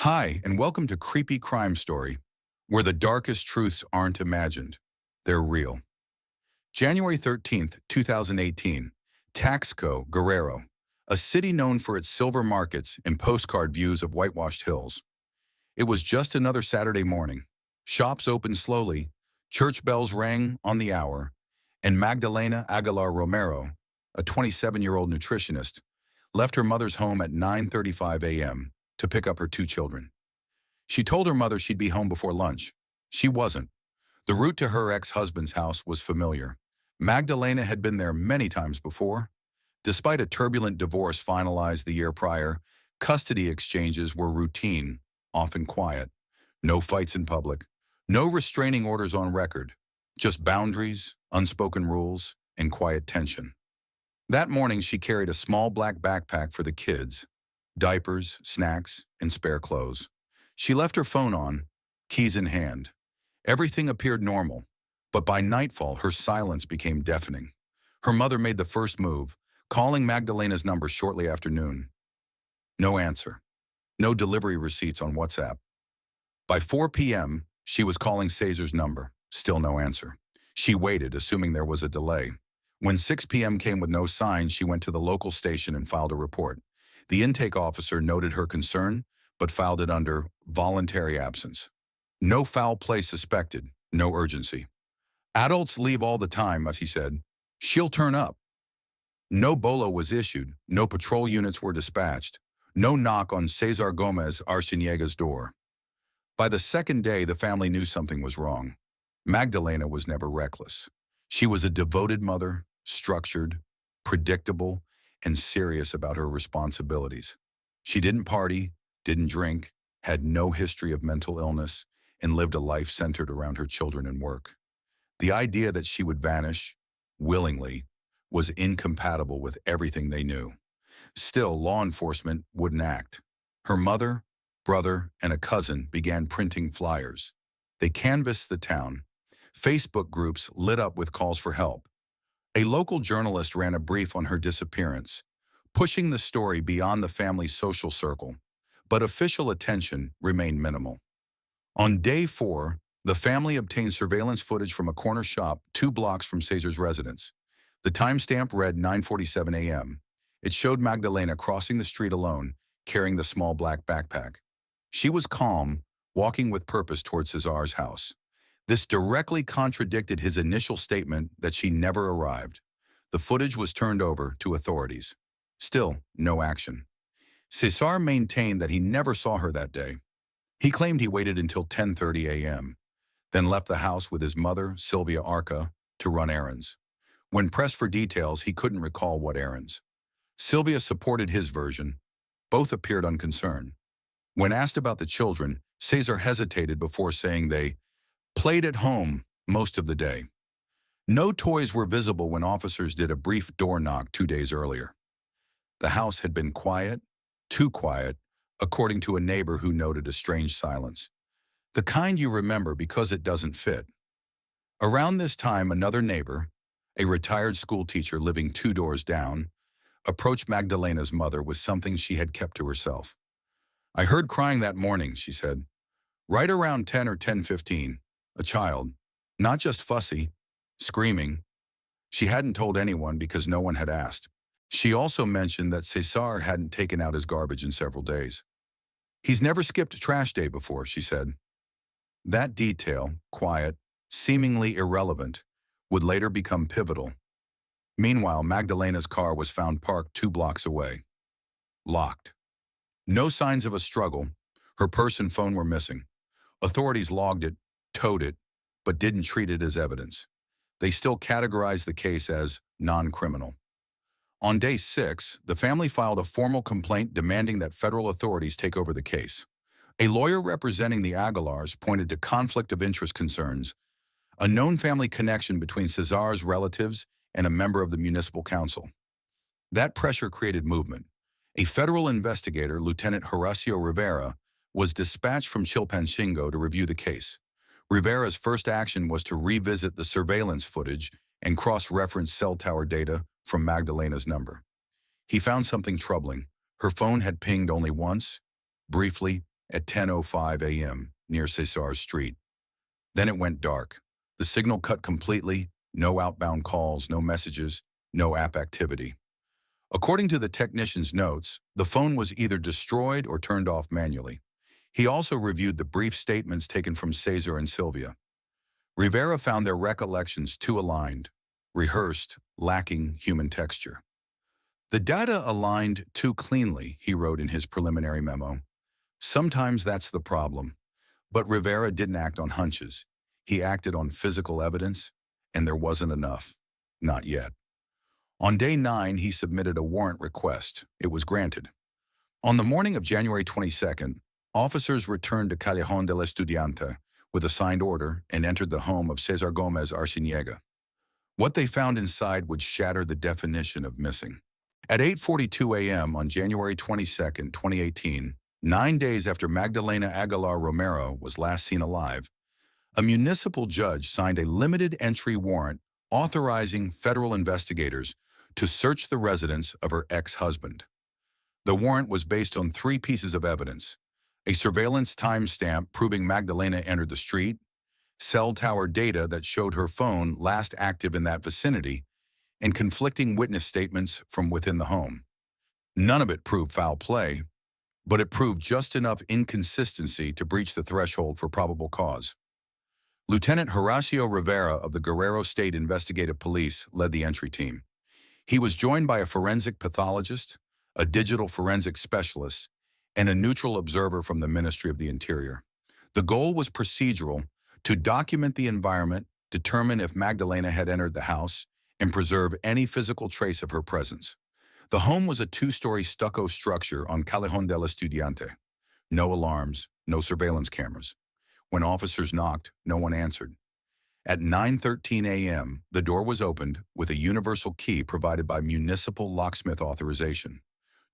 Hi, and welcome to Creepy Crime Story, where the darkest truths aren't imagined, they're real. January 13th, 2018, Taxco, Guerrero, a city known for its silver markets and postcard views of whitewashed hills. It was just another Saturday morning. Shops opened slowly, church bells rang on the hour, and Magdalena Aguilar Romero, a 27-year-old nutritionist, left her mother's home at 9:35 a.m. to pick up her two children. She told her mother she'd be home before lunch. She wasn't. The route to her ex-husband's house was familiar. Magdalena had been there many times before. Despite a turbulent divorce finalized the year prior, custody exchanges were routine, often quiet. No fights in public, no restraining orders on record, just boundaries, unspoken rules, and quiet tension. That morning, she carried a small black backpack for the kids, diapers, snacks, and spare clothes. She left her phone on, keys in hand. Everything appeared normal, but by nightfall, her silence became deafening. Her mother made the first move, calling Magdalena's number shortly after noon. No answer. No delivery receipts on WhatsApp. By 4 p.m., she was calling Cesar's number. Still no answer. She waited, assuming there was a delay. When 6 p.m. came with no sign, she went to the local station and filed a report. The intake officer noted her concern, but filed it under voluntary absence. No foul play suspected, no urgency. Adults leave all the time, as he said. She'll turn up. No bolo was issued, no patrol units were dispatched, no knock on Cesar Gomez Arciniega's door. By the second day, the family knew something was wrong. Magdalena was never reckless. She was a devoted mother, structured, predictable, and serious about her responsibilities. She didn't party, didn't drink, had no history of mental illness, and lived a life centered around her children and work. The idea that she would vanish, willingly, was incompatible with everything they knew. Still, law enforcement wouldn't act. Her mother, brother, and a cousin began printing flyers. They canvassed the town. Facebook groups lit up with calls for help. A local journalist ran a brief on her disappearance, pushing the story beyond the family's social circle, but official attention remained minimal. On day 4, the family obtained surveillance footage from a corner shop 2 blocks from Cesar's residence. The timestamp read 9:47 a.m. It showed Magdalena crossing the street alone, carrying the small black backpack. She was calm, walking with purpose toward Cesar's house. This directly contradicted his initial statement that she never arrived. The footage was turned over to authorities. Still, no action. Cesar maintained that he never saw her that day. He claimed he waited until 10:30 a.m., then left the house with his mother, Sylvia Arca, to run errands. When pressed for details, he couldn't recall what errands. Sylvia supported his version. Both appeared unconcerned. When asked about the children, Cesar hesitated before saying they played at home most of the day. No toys were visible when officers did a brief door knock 2 days earlier. The house had been quiet, too quiet, according to a neighbor who noted a strange silence. The kind you remember because it doesn't fit. Around this time, another neighbor, a retired school teacher living 2 doors down, approached Magdalena's mother with something she had kept to herself. "I heard crying that morning," she said. "Right around 10 or 10:15, a child, not just fussy, screaming." She hadn't told anyone because no one had asked. She also mentioned that Cesar hadn't taken out his garbage in several days. "He's never skipped trash day before," she said. That detail, quiet, seemingly irrelevant, would later become pivotal. Meanwhile, Magdalena's car was found parked 2 blocks away. Locked. No signs of a struggle. Her purse and phone were missing. Authorities logged it, towed it, but didn't treat it as evidence. They still categorized the case as non-criminal. On day 6, the family filed a formal complaint demanding that federal authorities take over the case. A lawyer representing the Aguilars pointed to conflict of interest concerns, a known family connection between Cesar's relatives and a member of the municipal council. That pressure created movement. A federal investigator, Lieutenant Horacio Rivera, was dispatched from Chilpancingo to review the case. Rivera's first action was to revisit the surveillance footage and cross-reference cell tower data from Magdalena's number. He found something troubling. Her phone had pinged only once, briefly, at 10:05 a.m. near Cesar Street. Then it went dark. The signal cut completely, no outbound calls, no messages, no app activity. According to the technician's notes, the phone was either destroyed or turned off manually. He also reviewed the brief statements taken from Cesar and Sylvia. Rivera found their recollections too aligned, rehearsed, lacking human texture. The data aligned too cleanly, he wrote in his preliminary memo. Sometimes that's the problem. But Rivera didn't act on hunches. He acted on physical evidence, and there wasn't enough. Not yet. On day 9, he submitted a warrant request. It was granted. On the morning of January 22nd, officers returned to Callejón del Estudiante with a signed order and entered the home of Cesar Gomez Arciniega. What they found inside would shatter the definition of missing. At 8:42 a.m. on January 22nd, 2018, 9 days after Magdalena Aguilar Romero was last seen alive, a municipal judge signed a limited entry warrant authorizing federal investigators to search the residence of her ex-husband. The warrant was based on 3 pieces of evidence: a surveillance timestamp proving Magdalena entered the street, cell tower data that showed her phone last active in that vicinity, and conflicting witness statements from within the home. None of it proved foul play, but it proved just enough inconsistency to breach the threshold for probable cause. Lieutenant Horacio Rivera of the Guerrero State Investigative Police led the entry team. He was joined by a forensic pathologist, a digital forensic specialist, and a neutral observer from the Ministry of the Interior. The goal was procedural: to document the environment, determine if Magdalena had entered the house, and preserve any physical trace of her presence. The home was a 2-story stucco structure on Callejón del Estudiante. No alarms, no surveillance cameras. When officers knocked, no one answered. At 9:13 a.m., the door was opened with a universal key provided by municipal locksmith authorization.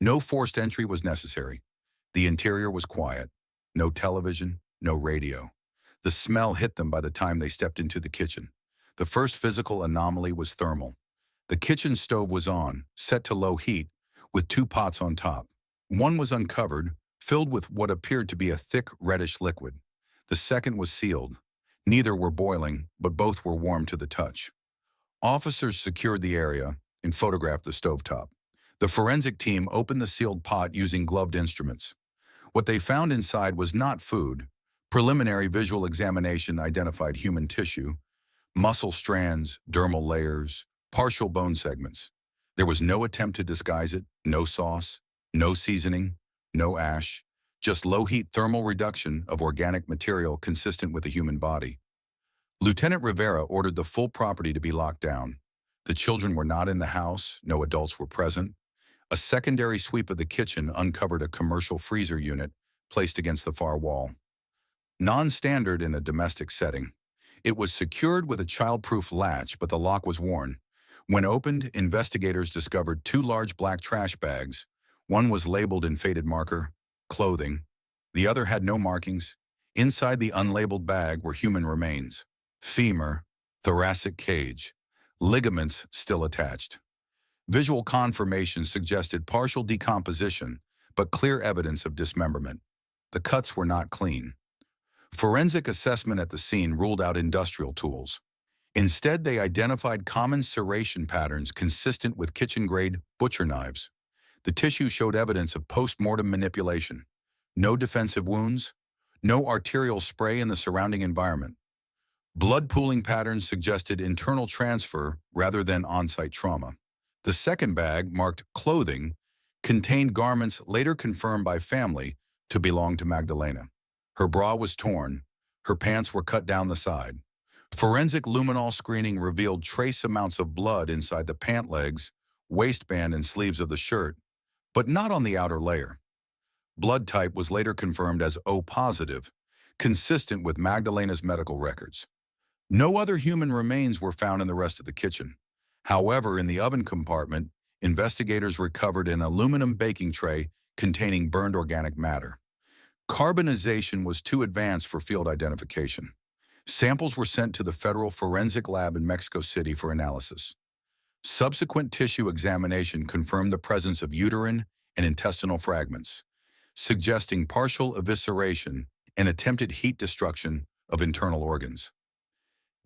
No forced entry was necessary. The interior was quiet. No television, no radio. The smell hit them by the time they stepped into the kitchen. The first physical anomaly was thermal. The kitchen stove was on, set to low heat, with 2 pots on top. One was uncovered, filled with what appeared to be a thick reddish liquid. The second was sealed. Neither were boiling, but both were warm to the touch. Officers secured the area and photographed the stovetop. The forensic team opened the sealed pot using gloved instruments. What they found inside was not food. Preliminary visual examination identified human tissue, muscle strands, dermal layers, partial bone segments. There was no attempt to disguise it, no sauce, no seasoning, no ash, just low-heat thermal reduction of organic material consistent with a human body. Lieutenant Rivera ordered the full property to be locked down. The children were not in the house, no adults were present. A secondary sweep of the kitchen uncovered a commercial freezer unit placed against the far wall. Non-standard in a domestic setting. It was secured with a child-proof latch, but the lock was worn. When opened, investigators discovered 2 large black trash bags. One was labeled in faded marker, clothing. The other had no markings. Inside the unlabeled bag were human remains: femur, thoracic cage, ligaments still attached. Visual confirmation suggested partial decomposition, but clear evidence of dismemberment. The cuts were not clean. Forensic assessment at the scene ruled out industrial tools. Instead, they identified common serration patterns consistent with kitchen-grade butcher knives. The tissue showed evidence of post-mortem manipulation. No defensive wounds, no arterial spray in the surrounding environment. Blood pooling patterns suggested internal transfer rather than on-site trauma. The second bag, marked clothing, contained garments later confirmed by family to belong to Magdalena. Her bra was torn. Her pants were cut down the side. Forensic luminol screening revealed trace amounts of blood inside the pant legs, waistband, and sleeves of the shirt, but not on the outer layer. Blood type was later confirmed as O positive, consistent with Magdalena's medical records. No other human remains were found in the rest of the kitchen. However, in the oven compartment, investigators recovered an aluminum baking tray containing burned organic matter. Carbonization was too advanced for field identification. Samples were sent to the Federal Forensic Lab in Mexico City for analysis. Subsequent tissue examination confirmed the presence of uterine and intestinal fragments. suggesting partial evisceration and attempted heat destruction of internal organs.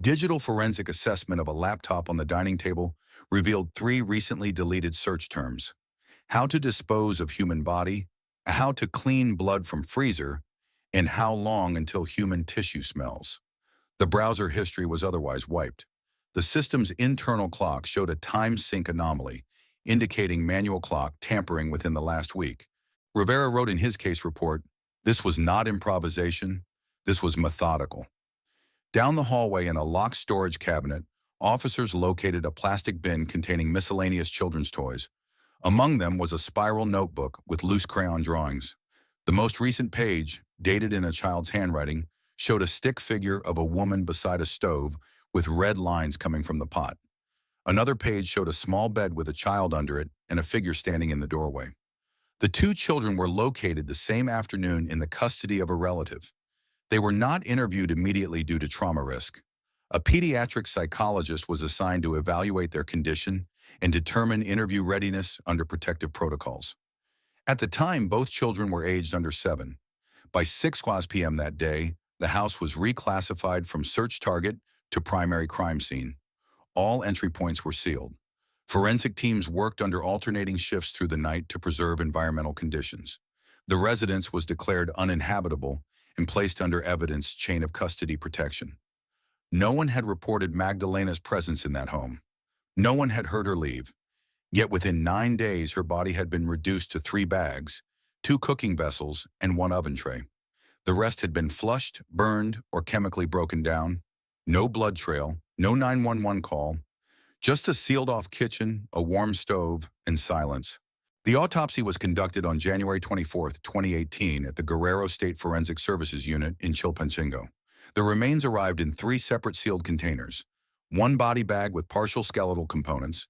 Digital forensic assessment of a laptop on the dining table revealed three recently deleted search terms: how to dispose of human body, how to clean blood from freezer, and how long until human tissue smells. The browser history was otherwise wiped. The system's internal clock showed a time sync anomaly, indicating manual clock tampering within the last week. Rivera wrote in his case report, "This was not improvisation, this was methodical." Down the hallway in a locked storage cabinet, officers located a plastic bin containing miscellaneous children's toys. Among them was a spiral notebook with loose crayon drawings. The most recent page, dated in a child's handwriting, showed a stick figure of a woman beside a stove with red lines coming from the pot. Another page showed a small bed with a child under it and a figure standing in the doorway. The two children were located the same afternoon in the custody of a relative. They were not interviewed immediately due to trauma risk. A pediatric psychologist was assigned to evaluate their condition and determine interview readiness under protective protocols. At the time, both children were aged under 7. By 6 p.m. that day, the house was reclassified from search target to primary crime scene. All entry points were sealed. Forensic teams worked under alternating shifts through the night to preserve environmental conditions. The residence was declared uninhabitable and placed under evidence chain of custody protection. No one had reported Magdalena's presence in that home. No one had heard her leave. Yet within 9 days, her body had been reduced to 3 bags, 2 cooking vessels, and 1 oven tray. The rest had been flushed, burned, or chemically broken down. No blood trail, no 911 call, just a sealed-off kitchen, a warm stove, and silence. The autopsy was conducted on January 24, 2018 at the Guerrero State Forensic Services Unit in Chilpancingo. The remains arrived in 3 separate sealed containers: 1 body bag with partial skeletal components,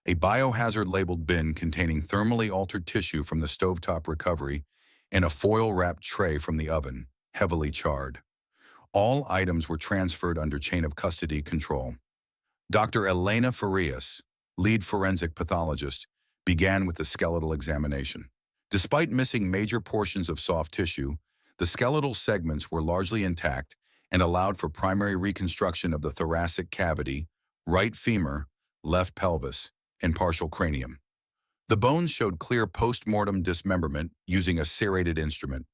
a biohazard-labeled bin containing thermally altered tissue from the stovetop recovery, and a foil-wrapped tray from the oven, heavily charred. All items were transferred under chain of custody control. Dr. Elena Farias, lead forensic pathologist, began with the skeletal examination. Despite missing major portions of soft tissue, the skeletal segments were largely intact and allowed for primary reconstruction of the thoracic cavity, right femur, left pelvis, and partial cranium. The bones showed clear post-mortem dismemberment using a serrated instrument.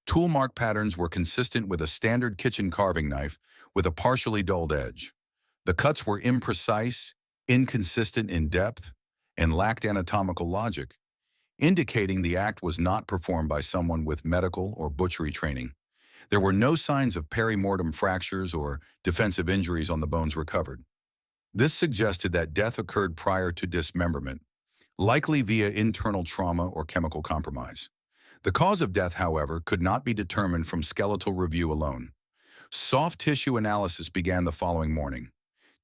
Tool mark patterns were consistent with a standard kitchen carving knife with a partially dulled edge. The cuts were imprecise, inconsistent in depth, and lacked anatomical logic, indicating the act was not performed by someone with medical or butchery training. There were no signs of perimortem fractures or defensive injuries on the bones recovered. This suggested that death occurred prior to dismemberment, likely via internal trauma or chemical compromise. The cause of death, however, could not be determined from skeletal review alone. Soft tissue analysis began the following morning.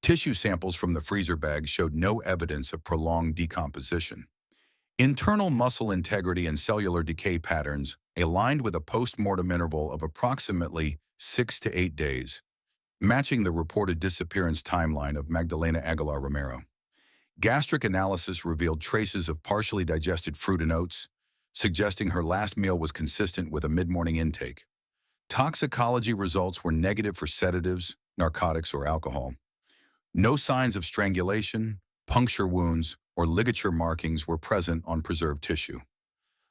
Tissue samples from the freezer bag showed no evidence of prolonged decomposition. Internal muscle integrity and cellular decay patterns aligned with a post-mortem interval of approximately 6 to 8 days, matching the reported disappearance timeline of Magdalena Aguilar Romero. Gastric analysis revealed traces of partially digested fruit and oats, suggesting her last meal was consistent with a mid-morning intake. Toxicology results were negative for sedatives, narcotics, or alcohol. No signs of strangulation, puncture wounds, or ligature markings were present on preserved tissue.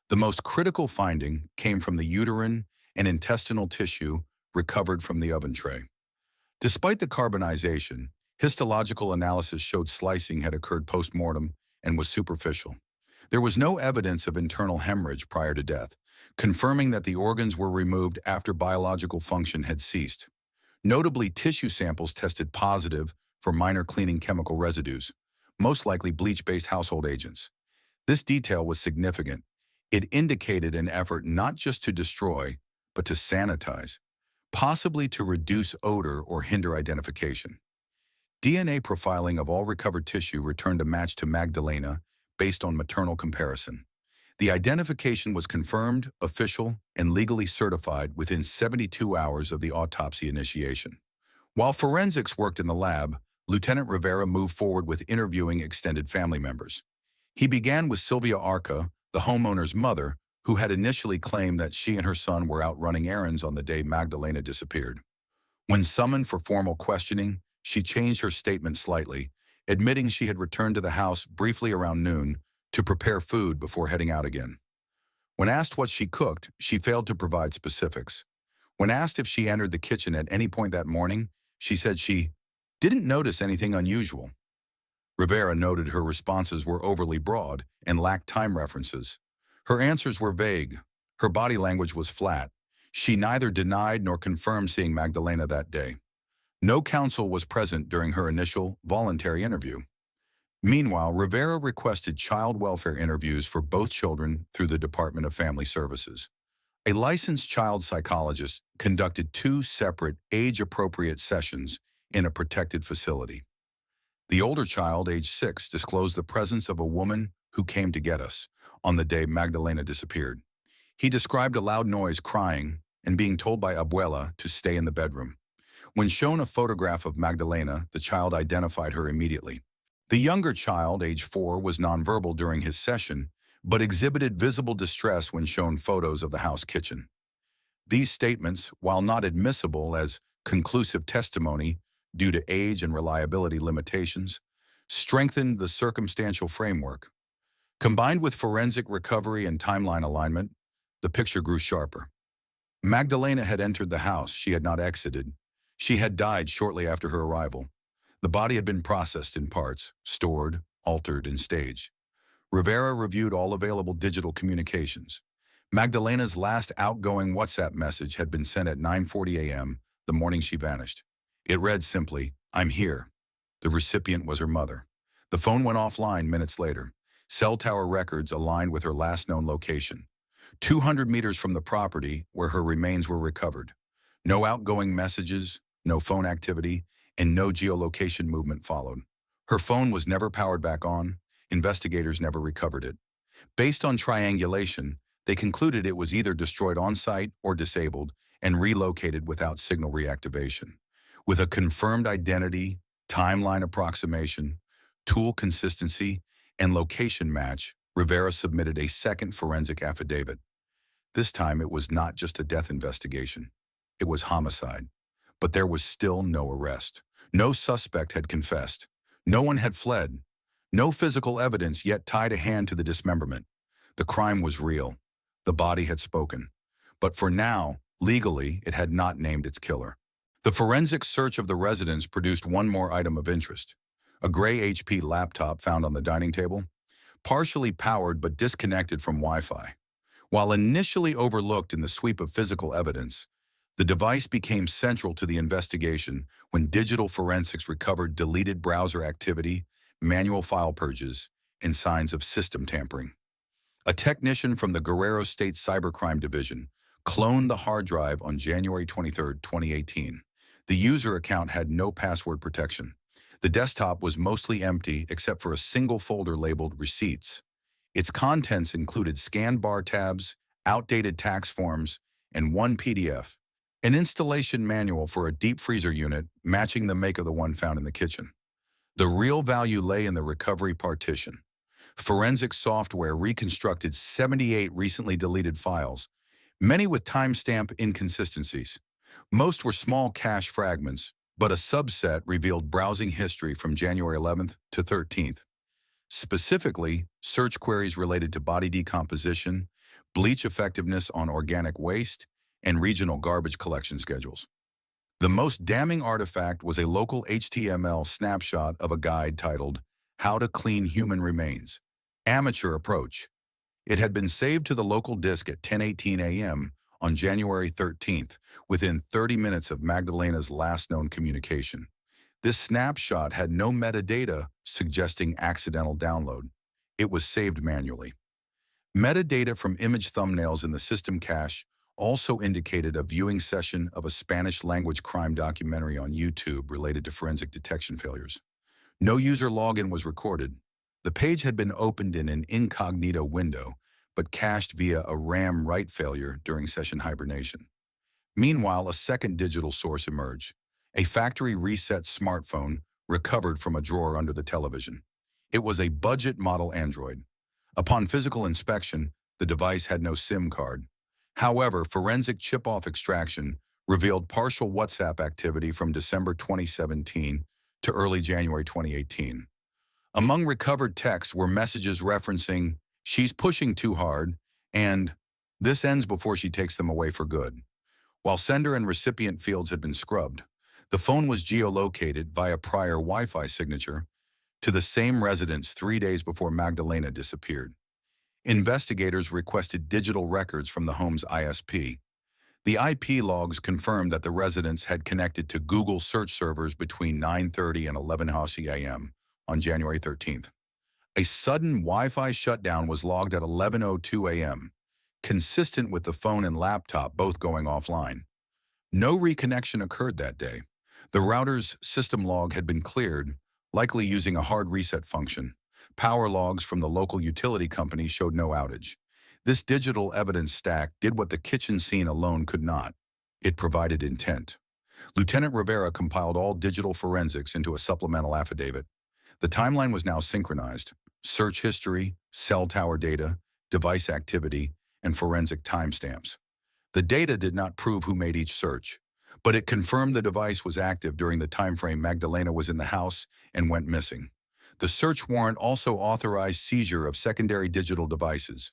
The most critical finding came from the uterine and intestinal tissue recovered from the oven tray. Despite the carbonization, histological analysis showed slicing had occurred post-mortem and was superficial. There was no evidence of internal hemorrhage prior to death, confirming that the organs were removed after biological function had ceased. Notably, tissue samples tested positive for minor cleaning chemical residues, most likely bleach-based household agents. This detail was significant. It indicated an effort not just to destroy, but to sanitize, possibly to reduce odor or hinder identification. DNA profiling of all recovered tissue returned a match to Magdalena based on maternal comparison. The identification was confirmed, official, and legally certified within 72 hours of the autopsy initiation. While forensics worked in the lab, Lieutenant Rivera moved forward with interviewing extended family members. He began with Sylvia Arca, the homeowner's mother, who had initially claimed that she and her son were out running errands on the day Magdalena disappeared. When summoned for formal questioning, she changed her statement slightly, admitting she had returned to the house briefly around noon to prepare food before heading out again. When asked what she cooked, she failed to provide specifics. When asked if she entered the kitchen at any point that morning, she said she didn't notice anything unusual. Rivera noted her responses were overly broad and lacked time references. Her answers were vague. Her body language was flat. She neither denied nor confirmed seeing Magdalena that day. No counsel was present during her initial voluntary interview. Meanwhile, Rivera requested child welfare interviews for both children through the Department of Family Services. A licensed child psychologist conducted two separate age-appropriate sessions in a protected facility. The older child, age 6, disclosed the presence of a woman who came to get us on the day Magdalena disappeared. He described a loud noise, crying, and being told by Abuela to stay in the bedroom. When shown a photograph of Magdalena, the child identified her immediately. The younger child, age 4, was nonverbal during his session, but exhibited visible distress when shown photos of the house kitchen. These statements, while not admissible as conclusive testimony due to age and reliability limitations, strengthened the circumstantial framework. Combined with forensic recovery and timeline alignment, the picture grew sharper. Magdalena had entered the house she had not exited. She had died shortly after her arrival. The body had been processed in parts, stored, altered, and staged. Rivera reviewed all available digital communications. Magdalena's last outgoing WhatsApp message had been sent at 9:40 a.m. the morning she vanished. It read simply, "I'm here." The recipient was her mother. The phone went offline minutes later. Cell tower records aligned with her last known location, 200 meters from the property where her remains were recovered. No outgoing messages, no phone activity, and no geolocation movement followed. Her phone was never powered back on. Investigators never recovered it. Based on triangulation, they concluded it was either destroyed on-site or disabled and relocated without signal reactivation. With a confirmed identity, timeline approximation, tool consistency, and location match, Rivera submitted a second forensic affidavit. This time it was not just a death investigation. It was homicide. But there was still no arrest. No suspect had confessed. No one had fled. No physical evidence yet tied a hand to the dismemberment. The crime was real. The body had spoken. But for now, legally, it had not named its killer. The forensic search of the residence produced one more item of interest. A gray HP laptop found on the dining table, partially powered but disconnected from Wi-Fi. While initially overlooked in the sweep of physical evidence, the device became central to the investigation when digital forensics recovered deleted browser activity, manual file purges, and signs of system tampering. A technician from the Guerrero State Cybercrime Division cloned the hard drive on January 23, 2018. The user account had no password protection. The desktop was mostly empty except for a single folder labeled Receipts. Its contents included scanned bar tabs, outdated tax forms, and one PDF, an installation manual for a deep freezer unit matching the make of the one found in the kitchen. The real value lay in the recovery partition. Forensic software reconstructed 78 recently deleted files, many with timestamp inconsistencies. Most were small cache fragments, but a subset revealed browsing history from January 11th to 13th. Specifically, search queries related to body decomposition, bleach effectiveness on organic waste, and regional garbage collection schedules. The most damning artifact was a local HTML snapshot of a guide titled, "How to Clean Human Remains." Amateur approach. It had been saved to the local disk at 10:18 a.m. on January 13th, within 30 minutes of Magdalena's last known communication. This snapshot had no metadata suggesting accidental download. It was saved manually. Metadata from image thumbnails in the system cache also indicated a viewing session of a Spanish-language crime documentary on YouTube related to forensic detection failures. No user login was recorded. The page had been opened in an incognito window, but cached via a RAM write failure during session hibernation. Meanwhile, a second digital source emerged, a factory reset smartphone recovered from a drawer under the television. It was a budget model Android. Upon physical inspection, The device had no SIM card. However, forensic chip-off extraction revealed partial WhatsApp activity from December 2017 to early January 2018. Among recovered texts were messages referencing, "She's pushing too hard," and "This ends before she takes them away for good." While sender and recipient fields had been scrubbed, the phone was geolocated via prior Wi-Fi signature to the same residence 3 days before Magdalena disappeared. Investigators requested digital records from the home's ISP. The IP logs confirmed that the residence had connected to Google search servers between 9:30 and 11:00 a.m. on January 13th. A sudden Wi-Fi shutdown was logged at 11:02 a.m., consistent with the phone and laptop both going offline. No reconnection occurred that day. The router's system log had been cleared, likely using a hard reset function. Power logs from the local utility company showed no outage. This digital evidence stack did what the kitchen scene alone could not. It provided intent. Lieutenant Rivera compiled all digital forensics into a supplemental affidavit. The timeline was now synchronized: search history, cell tower data, device activity, and forensic timestamps. The data did not prove who made each search, but it confirmed the device was active during the timeframe Magdalena was in the house and went missing. The search warrant also authorized seizure of secondary digital devices.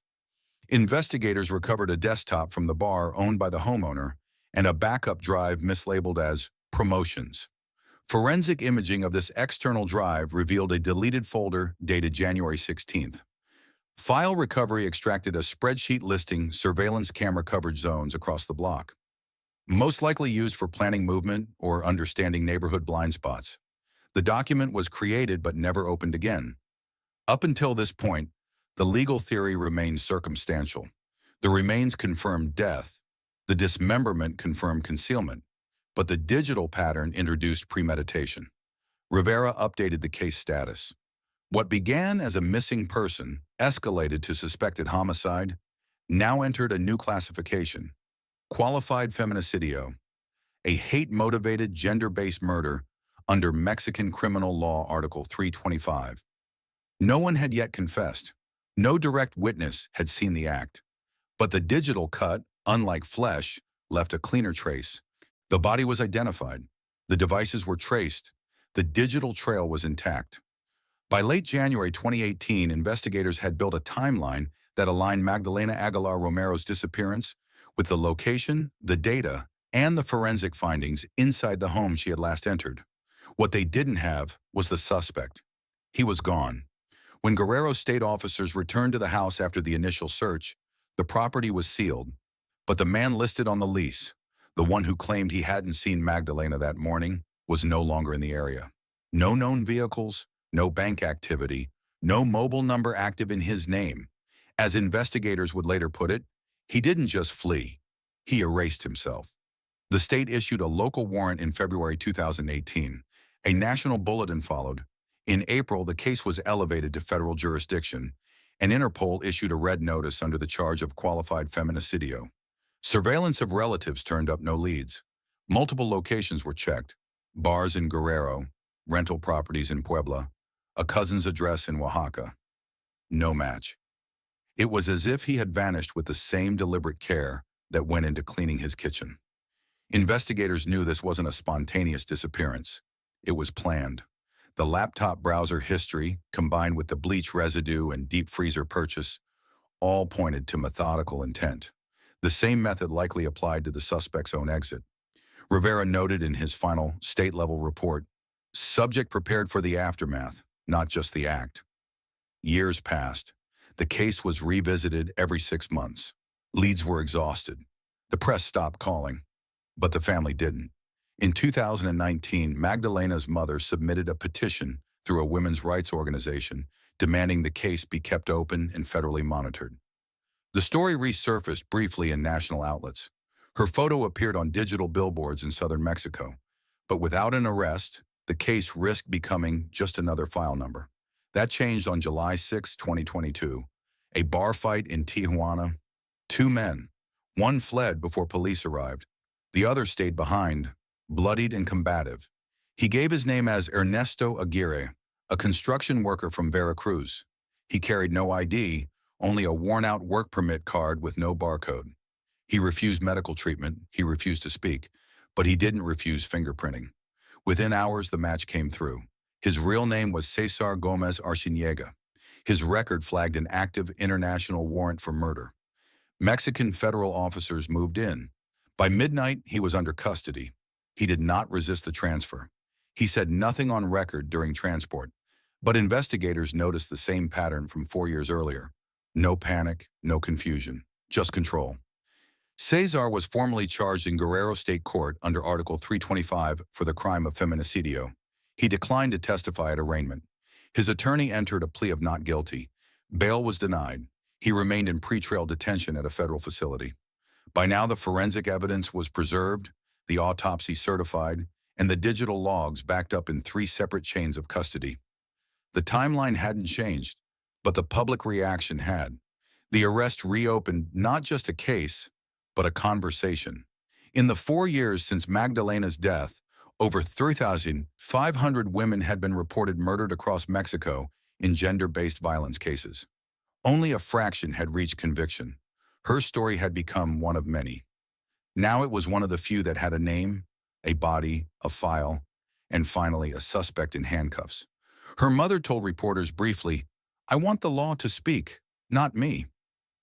Investigators recovered a desktop from the bar owned by the homeowner and a backup drive mislabeled as promotions. Forensic imaging of this external drive revealed a deleted folder dated January 16th. File recovery extracted a spreadsheet listing surveillance camera coverage zones across the block, most likely used for planning movement or understanding neighborhood blind spots. The document was created but never opened again. Up until this point, the legal theory remained circumstantial. The remains confirmed death, the dismemberment confirmed concealment, but the digital pattern introduced premeditation. Rivera updated the case status. What began as a missing person escalated to suspected homicide, now entered a new classification: qualified feminicidio, a hate-motivated gender-based murder under Mexican criminal law Article 325. No one had yet confessed. No direct witness had seen the act. But the digital cut, unlike flesh, left a cleaner trace. The body was identified. The devices were traced. The digital trail was intact. By late January 2018, investigators had built a timeline that aligned Magdalena Aguilar Romero's disappearance with the location, the data, and the forensic findings inside the home she had last entered. What they didn't have was the suspect. He was gone. When Guerrero state officers returned to the house after the initial search, the property was sealed, but the man listed on the lease, the one who claimed he hadn't seen Magdalena that morning, was no longer in the area. No known vehicles, no bank activity, no mobile number active in his name. As investigators would later put it, he didn't just flee, he erased himself. The state issued a local warrant in February 2018. A national bulletin followed. In April, the case was elevated to federal jurisdiction, and Interpol issued a red notice under the charge of qualified feminicidio. Surveillance of relatives turned up no leads. Multiple locations were checked: bars in Guerrero, rental properties in Puebla, a cousin's address in Oaxaca. No match. It was as if he had vanished with the same deliberate care that went into cleaning his kitchen. Investigators knew this wasn't a spontaneous disappearance. It was planned. The laptop browser history, combined with the bleach residue and deep freezer purchase, all pointed to methodical intent. The same method likely applied to the suspect's own exit. Rivera noted in his final state-level report, "Subject prepared for the aftermath, not just the act." Years passed. The case was revisited every 6 months. Leads were exhausted. The press stopped calling, but the family didn't. In 2019, Magdalena's mother submitted a petition through a women's rights organization demanding the case be kept open and federally monitored. The story resurfaced briefly in national outlets. Her photo appeared on digital billboards in southern Mexico. But without an arrest, the case risked becoming just another file number. That changed on July 6, 2022. A bar fight in Tijuana. 2 men. One fled before police arrived. The other stayed behind, bloodied and combative. He gave his name as Ernesto Aguirre, a construction worker from Veracruz. He carried no ID, only a worn-out work permit card with no barcode. He refused medical treatment, he refused to speak, but he didn't refuse fingerprinting. Within hours, the match came through. His real name was Cesar Gomez Arciniega. His record flagged an active international warrant for murder. Mexican federal officers moved in. By midnight, he was under custody. He did not resist the transfer. He said nothing on record during transport, but investigators noticed the same pattern from 4 years earlier. No panic, no confusion, just control. Cesar was formally charged in Guerrero State Court under Article 325 for the crime of feminicidio. He declined to testify at arraignment. His attorney entered a plea of not guilty. Bail was denied. He remained in pretrial detention at a federal facility. By now, the forensic evidence was preserved, the autopsy certified, and the digital logs backed up in 3 separate chains of custody. The timeline hadn't changed, but the public reaction had. The arrest reopened not just a case, but a conversation. In the 4 years since Magdalena's death, over 3,500 women had been reported murdered across Mexico in gender-based violence cases. Only a fraction had reached conviction. Her story had become one of many. Now it was one of the few that had a name, a body, a file, and finally a suspect in handcuffs. Her mother told reporters briefly, "I want the law to speak, not me."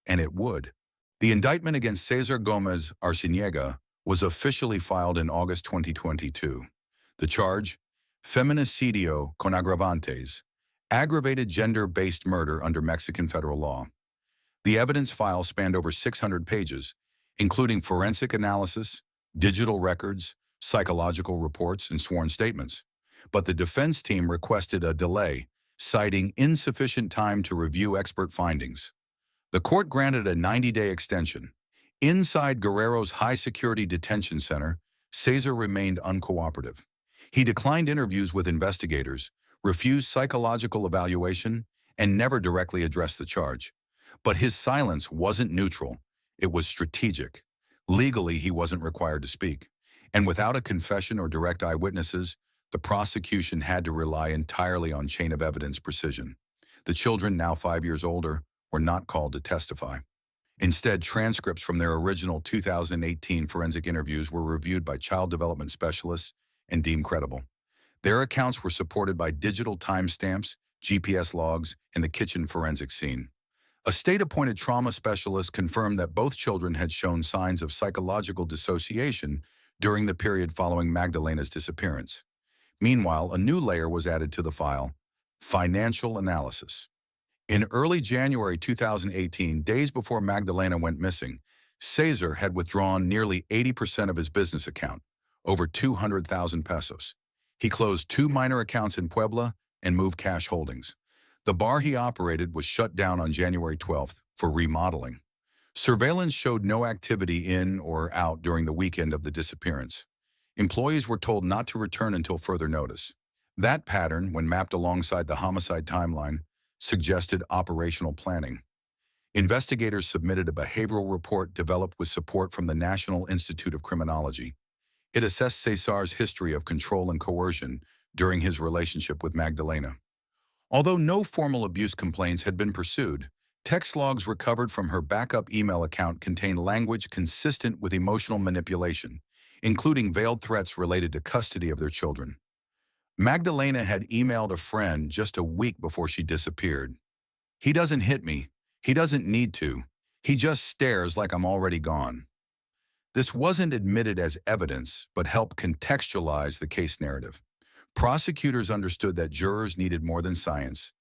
And it would. The indictment against Cesar Gomez Arciniega was officially filed in August 2022. The charge, feminicidio con agravantes, aggravated gender-based murder under Mexican federal law. The evidence file spanned over 600 pages, including forensic analysis, digital records, psychological reports, and sworn statements. But the defense team requested a delay, citing insufficient time to review expert findings. The court granted a 90-day extension. Inside Guerrero's high-security detention center, Cesar remained uncooperative. He declined interviews with investigators, refused psychological evaluation, and never directly addressed the charge. But his silence wasn't neutral. It was strategic. Legally, he wasn't required to speak. And without a confession or direct eyewitnesses, the prosecution had to rely entirely on chain of evidence precision. The children, now 5 years older, were not called to testify. Instead, transcripts from their original 2018 forensic interviews were reviewed by child development specialists and deemed credible. Their accounts were supported by digital timestamps, GPS logs, and the kitchen forensic scene. A state-appointed trauma specialist confirmed that both children had shown signs of psychological dissociation during the period following Magdalena's disappearance. Meanwhile, a new layer was added to the file: financial analysis. In early January 2018, days before Magdalena went missing, Cesar had withdrawn nearly 80% of his business account, over 200,000 pesos. He closed 2 minor accounts in Puebla and moved cash holdings. The bar he operated was shut down on January 12th for remodeling. Surveillance showed no activity in or out during the weekend of the disappearance. Employees were told not to return until further notice. That pattern, when mapped alongside the homicide timeline, suggested operational planning. Investigators submitted a behavioral report developed with support from the National Institute of Criminology. It assessed Cesar's history of control and coercion during his relationship with Magdalena. Although no formal abuse complaints had been pursued, text logs recovered from her backup email account contained language consistent with emotional manipulation, including veiled threats related to custody of their children. Magdalena had emailed a friend just a week before she disappeared. "He doesn't hit me. He doesn't need to. He just stares like I'm already gone." This wasn't admitted as evidence, but helped contextualize the case narrative. Prosecutors understood that jurors needed more than science.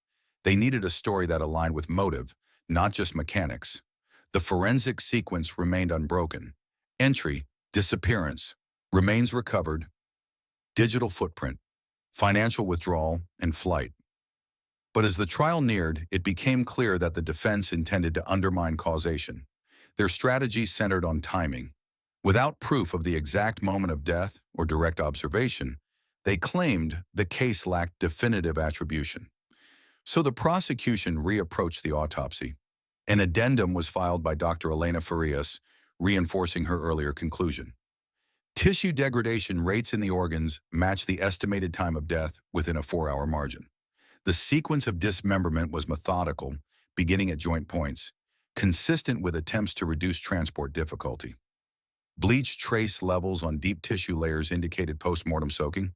They needed a story that aligned with motive, not just mechanics. The forensic sequence remained unbroken. Entry, disappearance, remains recovered, digital footprint, financial withdrawal, and flight. But as the trial neared, it became clear that the defense intended to undermine causation. Their strategy centered on timing. Without proof of the exact moment of death or direct observation, they claimed the case lacked definitive attribution. So the prosecution reapproached the autopsy. An addendum was filed by Dr. Elena Farias, reinforcing her earlier conclusion. Tissue degradation rates in the organs matched the estimated time of death within a 4-hour margin. The sequence of dismemberment was methodical, beginning at joint points, consistent with attempts to reduce transport difficulty. Bleach trace levels on deep tissue layers indicated post-mortem soaking,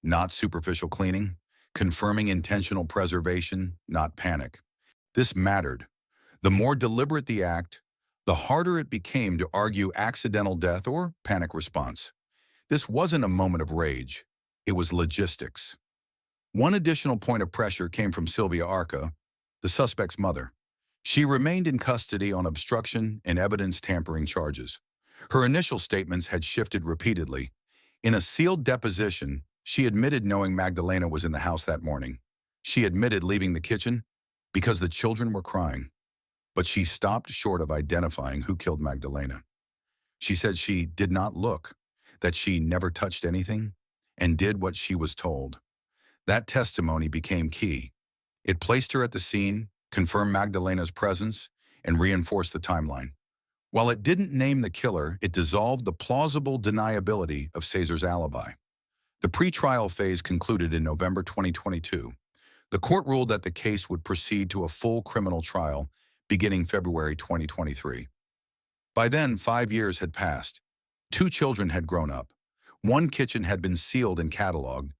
not superficial cleaning, confirming intentional preservation, not panic. This mattered. The more deliberate the act, the harder it became to argue accidental death or panic response. This wasn't a moment of rage. It was logistics. One additional point of pressure came from Sylvia Arca, the suspect's mother. She remained in custody on obstruction and evidence tampering charges. Her initial statements had shifted repeatedly. In a sealed deposition, she admitted knowing Magdalena was in the house that morning. She admitted leaving the kitchen because the children were crying. But she stopped short of identifying who killed Magdalena. She said she did not look, that she never touched anything, and did what she was told. That testimony became key. It placed her at the scene, confirmed Magdalena's presence, and reinforced the timeline. While it didn't name the killer, it dissolved the plausible deniability of Cesar's alibi. The pre-trial phase concluded in November 2022. The court ruled that the case would proceed to a full criminal trial beginning February 2023. By then, 5 years had passed. 2 children had grown up. One kitchen had been sealed and cataloged,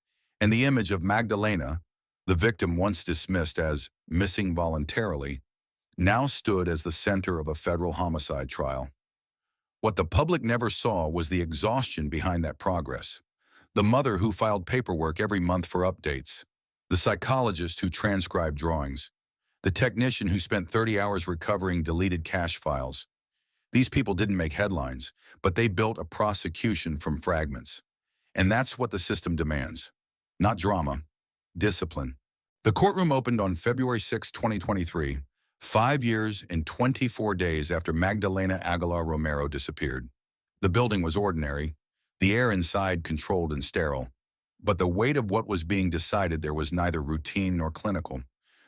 and the image of Magdalena, the victim once dismissed as missing voluntarily, now stood as the center of a federal homicide trial. What the public never saw was the exhaustion behind that progress. The mother who filed paperwork every month for updates, the psychologist who transcribed drawings, the technician who spent 30 hours recovering deleted cache files. These people didn't make headlines, but they built a prosecution from fragments. And that's what the system demands. Not drama, discipline. The courtroom opened on February 6, 2023, 5 years and 24 days after Magdalena Aguilar Romero disappeared. The building was ordinary, the air inside controlled and sterile. But the weight of what was being decided there was neither routine nor clinical.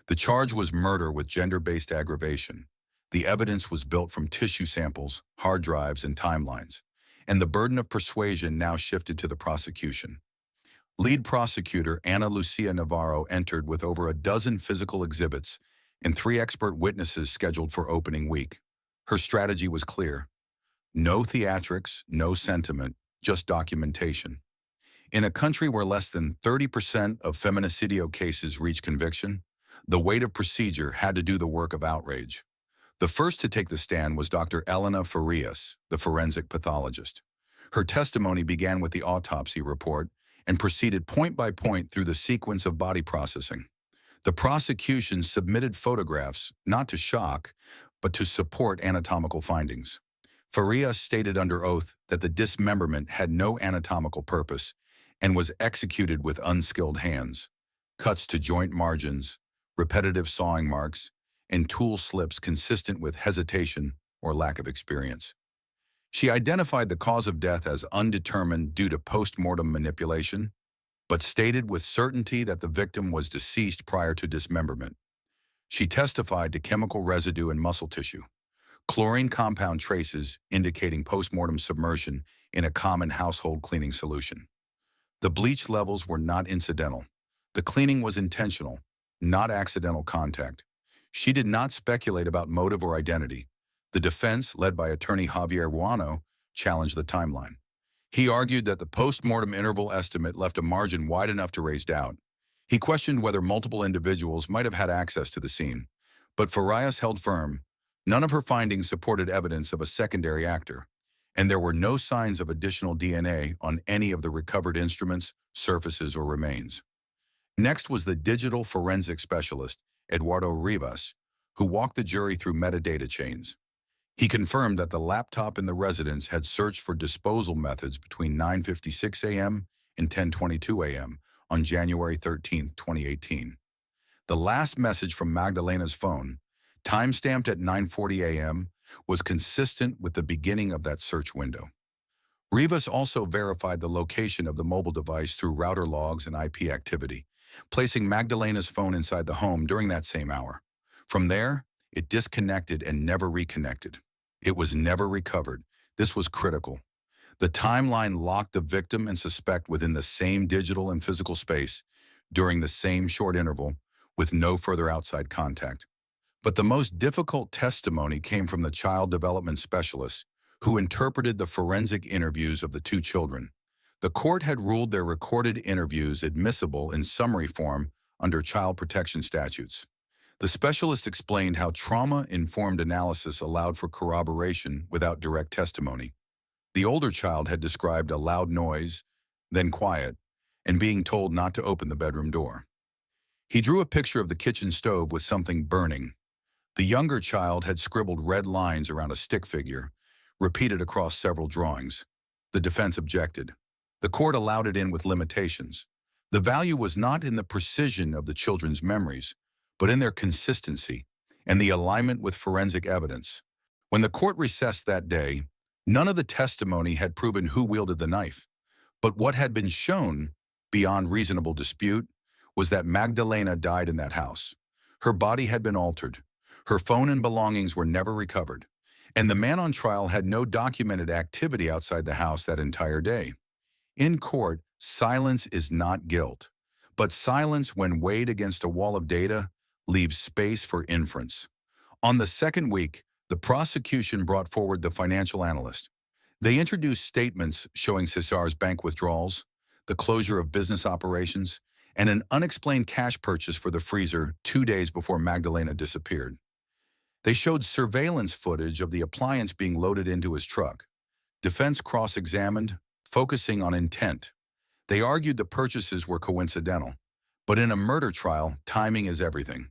The charge was murder with gender-based aggravation. The evidence was built from tissue samples, hard drives, and timelines. And the burden of persuasion now shifted to the prosecution. Lead prosecutor Ana Lucia Navarro entered with over a dozen physical exhibits and 3 expert witnesses scheduled for opening week. Her strategy was clear. No theatrics, no sentiment, just documentation. In a country where less than 30% of feminicidio cases reach conviction, the weight of procedure had to do the work of outrage. The first to take the stand was Dr. Elena Farias, the forensic pathologist. Her testimony began with the autopsy report and proceeded point by point through the sequence of body processing. The prosecution submitted photographs, not to shock, but to support anatomical findings. Farias stated under oath that the dismemberment had no anatomical purpose and was executed with unskilled hands. Cuts to joint margins, repetitive sawing marks, and tool slips consistent with hesitation or lack of experience. She identified the cause of death as undetermined due to post-mortem manipulation, but stated with certainty that the victim was deceased prior to dismemberment. She testified to chemical residue in muscle tissue, chlorine compound traces indicating post-mortem submersion in a common household cleaning solution. The bleach levels were not incidental. The cleaning was intentional, not accidental contact. She did not speculate about motive or identity. The defense, led by attorney Javier Guano, challenged the timeline. He argued that the post-mortem interval estimate left a margin wide enough to raise doubt. He questioned whether multiple individuals might have had access to the scene. But Farias held firm. None of her findings supported evidence of a secondary actor, and there were no signs of additional DNA on any of the recovered instruments, surfaces, or remains. Next was the digital forensic specialist, Eduardo Rivas, who walked the jury through metadata chains. He confirmed that the laptop in the residence had searched for disposal methods between 9:56 a.m. and 10:22 a.m. on January 13, 2018. The last message from Magdalena's phone, timestamped at 9:40 a.m., was consistent with the beginning of that search window. Rivas also verified the location of the mobile device through router logs and IP activity, placing Magdalena's phone inside the home during that same hour. From there, it disconnected and never reconnected. It was never recovered. This was critical. The timeline locked the victim and suspect within the same digital and physical space during the same short interval with no further outside contact. But the most difficult testimony came from the child development specialist who interpreted the forensic interviews of the two children. The court had ruled their recorded interviews admissible in summary form under child protection statutes. The specialist explained how trauma-informed analysis allowed for corroboration without direct testimony. The older child had described a loud noise, then quiet, and being told not to open the bedroom door. He drew a picture of the kitchen stove with something burning. The younger child had scribbled red lines around a stick figure, repeated across several drawings. The defense objected. The court allowed it in with limitations. The value was not in the precision of the children's memories, but in their consistency and the alignment with forensic evidence. When the court recessed that day, none of the testimony had proven who wielded the knife, but what had been shown, beyond reasonable dispute, was that Magdalena died in that house. Her body had been altered. Her phone and belongings were never recovered, and the man on trial had no documented activity outside the house that entire day. In court, silence is not guilt, but silence when weighed against a wall of data leaves space for inference. On the second week, the prosecution brought forward the financial analyst. They introduced statements showing Cesar's bank withdrawals, the closure of business operations, and an unexplained cash purchase for the freezer 2 days before Magdalena disappeared. They showed surveillance footage of the appliance being loaded into his truck. Defense cross-examined, focusing on intent. They argued the purchases were coincidental, but in a murder trial, timing is everything.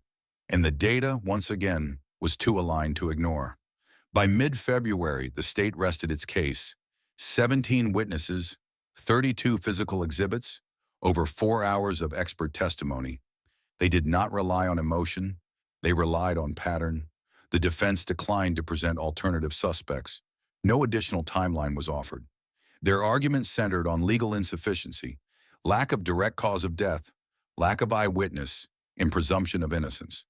And the data, once again, was too aligned to ignore. By mid-February, the state rested its case. 17 witnesses, 32 physical exhibits, over 4 hours of expert testimony. They did not rely on emotion. They relied on pattern. The defense declined to present alternative suspects. No additional timeline was offered. Their argument centered on legal insufficiency, lack of direct cause of death, lack of eyewitness, and presumption of innocence.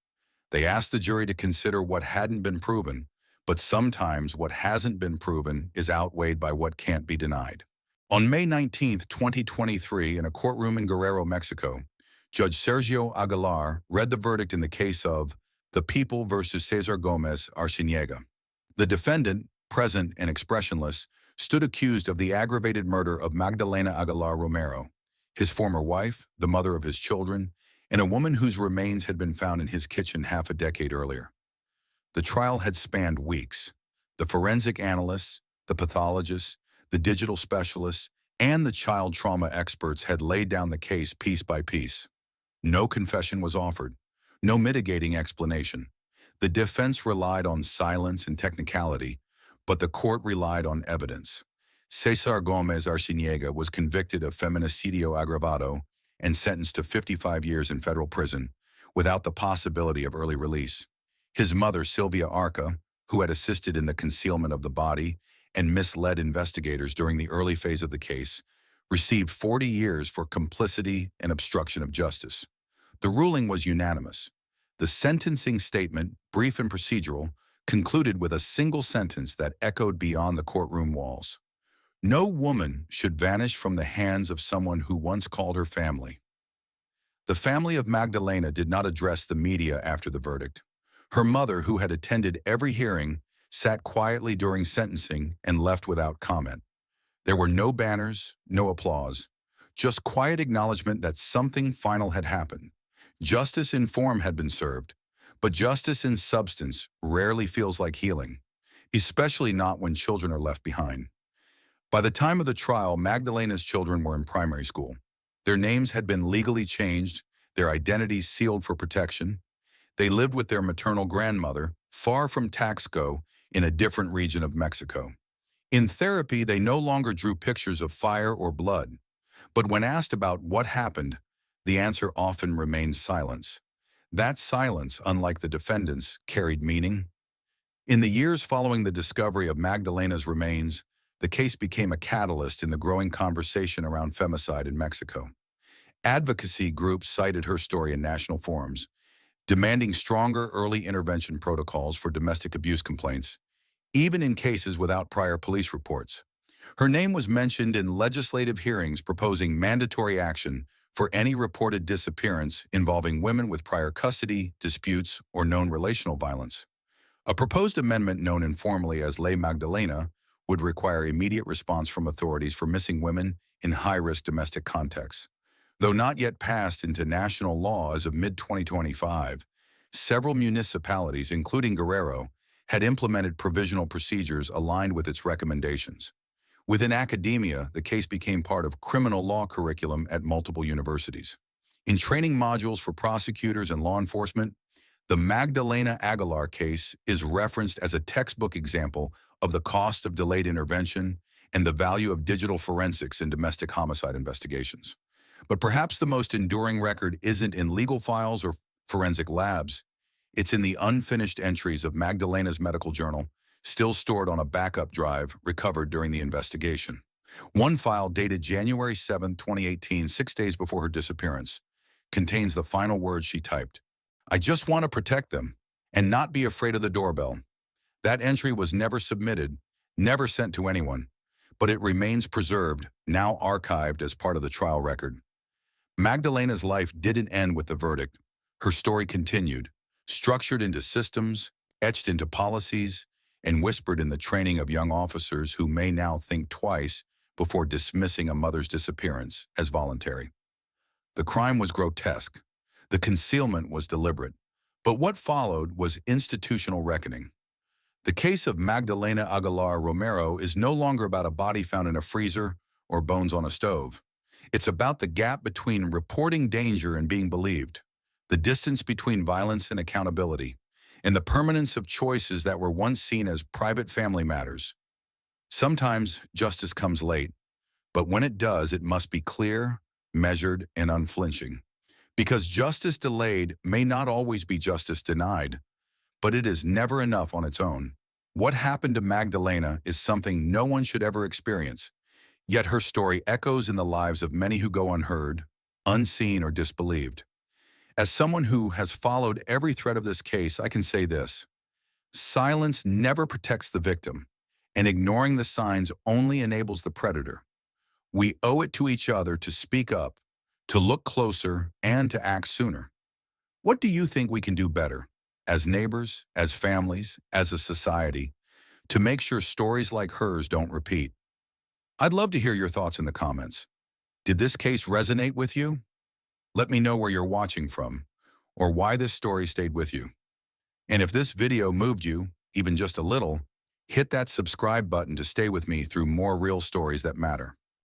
They asked the jury to consider what hadn't been proven, but sometimes what hasn't been proven is outweighed by what can't be denied. On May 19, 2023, in a courtroom in Guerrero, Mexico, Judge Sergio Aguilar read the verdict in the case of the People versus Cesar Gomez Arciniega. The defendant, present and expressionless, stood accused of the aggravated murder of Magdalena Aguilar Romero, his former wife, the mother of his children, and a woman whose remains had been found in his kitchen half a decade earlier. The trial had spanned weeks. The forensic analysts, the pathologists, the digital specialists, and the child trauma experts had laid down the case piece by piece. No confession was offered, no mitigating explanation. The defense relied on silence and technicality, but the court relied on evidence. Cesar Gomez Arciniega was convicted of feminicidio agravado and sentenced to 55 years in federal prison without the possibility of early release. His mother, Sylvia Arca, who had assisted in the concealment of the body and misled investigators during the early phase of the case, received 40 years for complicity and obstruction of justice. The ruling was unanimous. The sentencing statement, brief and procedural, concluded with a single sentence that echoed beyond the courtroom walls. No woman should vanish from the hands of someone who once called her family. The family of Magdalena did not address the media after the verdict. Her mother, who had attended every hearing, sat quietly during sentencing and left without comment. There were no banners, no applause, just quiet acknowledgement that something final had happened. Justice in form had been served, but justice in substance rarely feels like healing, especially not when children are left behind. By the time of the trial, Magdalena's children were in primary school. Their names had been legally changed, their identities sealed for protection. They lived with their maternal grandmother, far from Taxco, in a different region of Mexico. In therapy, they no longer drew pictures of fire or blood, but when asked about what happened, the answer often remained silence. That silence, unlike the defendants, carried meaning. In the years following the discovery of Magdalena's remains, the case became a catalyst in the growing conversation around femicide in Mexico. Advocacy groups cited her story in national forums, demanding stronger early intervention protocols for domestic abuse complaints, even in cases without prior police reports. Her name was mentioned in legislative hearings proposing mandatory action for any reported disappearance involving women with prior custody, disputes, or known relational violence. A proposed amendment known informally as Ley Magdalena would require immediate response from authorities for missing women in high-risk domestic contexts. Though not yet passed into national law as of mid-2025, several municipalities, including Guerrero, had implemented provisional procedures aligned with its recommendations. Within academia, the case became part of criminal law curriculum at multiple universities. In training modules for prosecutors and law enforcement, the Magdalena Aguilar case is referenced as a textbook example of the cost of delayed intervention and the value of digital forensics in domestic homicide investigations. But perhaps the most enduring record isn't in legal files or forensic labs. It's in the unfinished entries of Magdalena's medical journal, still stored on a backup drive recovered during the investigation. One file dated January 7, 2018, 6 days before her disappearance, contains the final words she typed. "I just want to protect them and not be afraid of the doorbell." That entry was never submitted, never sent to anyone, but it remains preserved, now archived as part of the trial record. Magdalena's life didn't end with the verdict. Her story continued, structured into systems, etched into policies, and whispered in the training of young officers who may now think twice before dismissing a mother's disappearance as voluntary. The crime was grotesque. The concealment was deliberate. But what followed was institutional reckoning. The case of Magdalena Aguilar Romero is no longer about a body found in a freezer or bones on a stove. It's about the gap between reporting danger and being believed, the distance between violence and accountability, and the permanence of choices that were once seen as private family matters. Sometimes justice comes late, but when it does, it must be clear, measured, and unflinching. Because justice delayed may not always be justice denied, but it is never enough on its own. What happened to Magdalena is something no one should ever experience, yet her story echoes in the lives of many who go unheard, unseen, or disbelieved. As someone who has followed every thread of this case, I can say this: silence never protects the victim, and ignoring the signs only enables the predator. We owe it to each other to speak up, to look closer, and to act sooner. What do you think we can do better, as neighbors, as families, as a society, to make sure stories like hers don't repeat? I'd love to hear your thoughts in the comments. Did this case resonate with you? Let me know where you're watching from, or why this story stayed with you. And if this video moved you, even just a little, hit that subscribe button to stay with me through more real stories that matter.